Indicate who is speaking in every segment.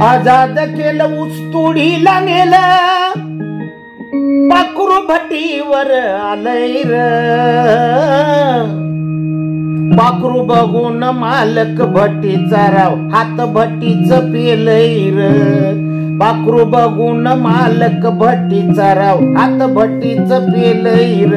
Speaker 1: आजाद केलं ऊसतोडीला नेलं, पाखरू भटीवर आलंय र. पाखरू बघून मालक भट्टीचा राव हात भट्टीच पेलय र. पाखरू बघून मालक भट्टीचा राव हात भट्टीच पेलय र.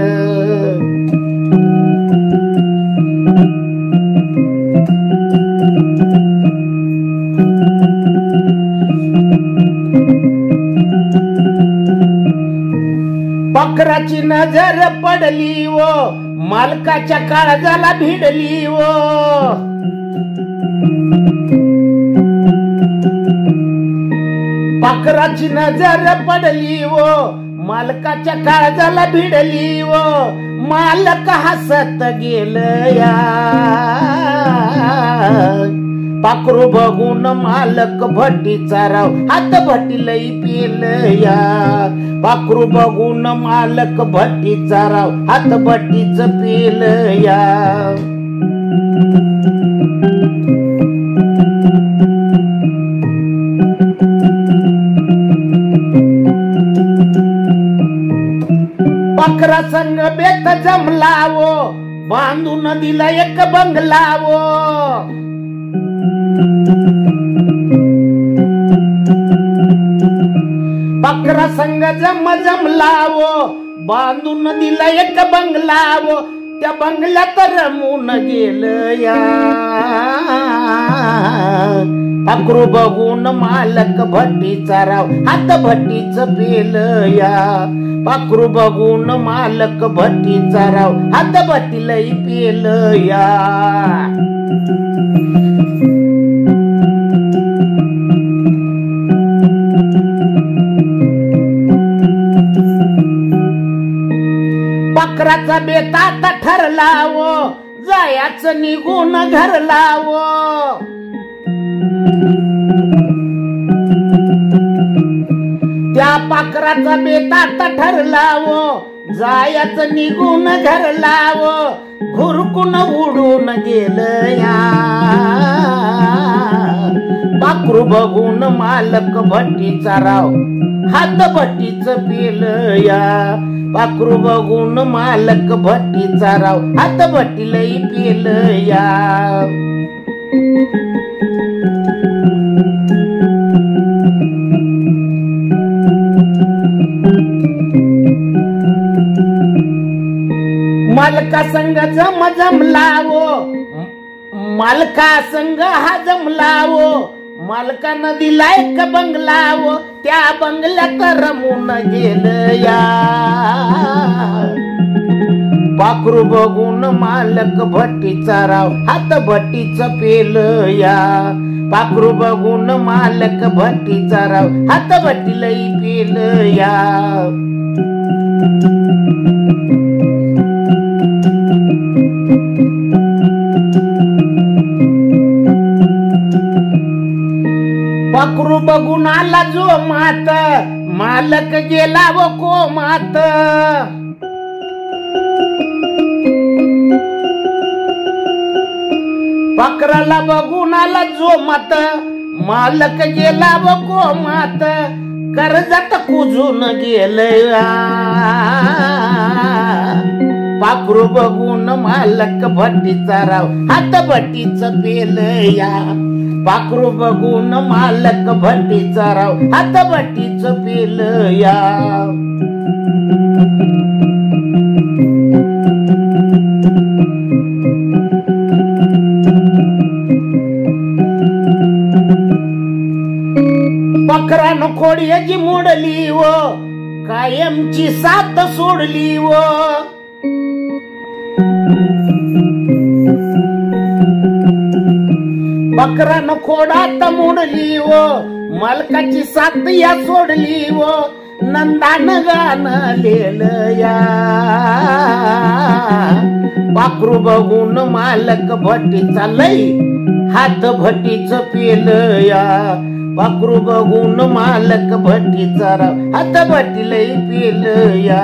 Speaker 1: पाखराची नजर पडली वो मालकाच्या काळजाला भिडली वो. पाखराची नजर पडली वो मालकाच्या काळजाला भिडली वो. मालक हसत गेलया, पाखरू बघून मालक भट्टीचा राव हात भट्टीलई पेलया. पाखरू बघून मालक भट्टीचा राव हात भट्टीच पेलया. पाखरा संग बेत जमलावो, बांधून दिला एक बंगलावो. पाखरा संग जमलावो, बांधून दिला एक बंगलावो. त्या बंगल्यात रमून गेलया, पाखरू बघून मालक भट्टीचा राव हात भट्टीच पेलया. पाखरू बघून मालक भट्टीचा राव हात भट्टीलई पेलया. पाखराचा बेतात ठरलावो, जायाच निघून घर लावो. त्या पाखराचा बेतात ठरलावो, जायाच निघून घर लावो. घुरकून उडून गेलया, पाखरू बघून मालक भट्टीचा राव हात भट्टीच पेलया. पाखरू बघून मालक भट्टीचा राव हात भट्टीलई पेलया. मालका संग जमलावो, मालका संग हा जमलावो. मालकानं दिला एक बंगलावो, त्या बंगल्यात रमून गेलया. पाखरू बघून मालक भट्टीचा राव हात भट्टीच पेलया. पाखरू बघून मालक भट्टीचा राव हात भट्टीलई पेलया. पाखरू बघून आला जो मात, मालक गेला व कोमात. पाखराला बघून आला जो मात, मालक गेला व कोमात. कर्जात कुजून गेलया, पाखरू बघून मालक भट्टीचा राव हात भट्टीच पेलया. पाखरू बघून मालक भट्टीचा राव हात भट्टीच पेलया. पाखरानं खोड्याची मोडली व कायमची साथ सोडली व. पाखरानं खोडात मोडली व मालकाची साथ या सोडली व. नंदानं गाणं लिहिलया, पाखरू बघून मालक भट्टीचा लई हात भट्टीच पेलया. पाखरू बघून मालक भट्टीचा राव हात भट्टीलई पेलया.